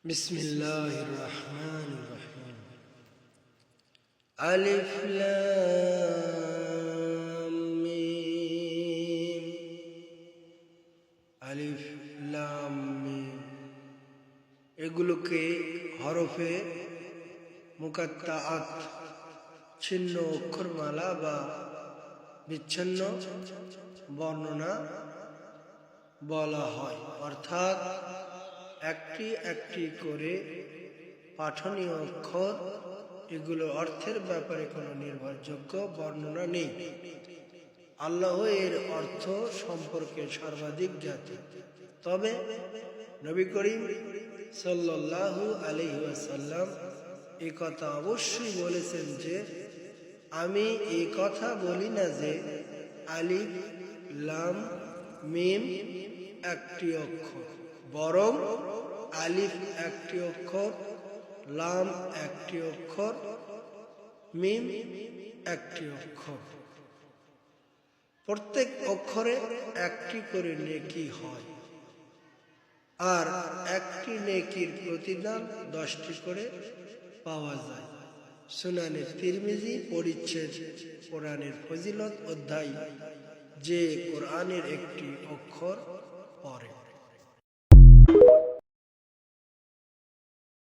বিসমিল্লাহির রহমানির রহিম। আলিফ লাম মিম। আলিফ লাম মিম এগুলোকে হরফে মুকাত্তাআত ছিন্ন অক্ষরমালা বা বিচ্ছিন্ন বর্ণনা বলা হয়, অর্থাৎ একটি একটি করে পাঠনীয় অক্ষর। এগুলো অর্থের ব্যাপারে কোনো নির্ভরযোগ্য বর্ণনা নেই। আল্লাহ এর অর্থ সম্পর্কে সর্বাধিক জ্ঞাত। তবে নবী করিম সাল্লাল্লাহু আলাইহি ওয়াসাল্লাম এই কথা অবশ্যই বলেছেন যে, আমি এই কথা বলি না যে আলিফ লাম মিম একটি অক্ষর, বরং আলিফ একটি অক্ষর, লাম একটি অক্ষর, মিম একটি অক্ষর। প্রত্যেক অক্ষরে একটি করে নেকি হয়, আর একটি নেকির প্রতিদান 10টি করে পাওয়া যায়। সুনানে তিরমিজি পরিচ্ছেদ কোরআনের ফজিলত অধ্যায়, যে কোরআনের একটি অক্ষর পড়ে।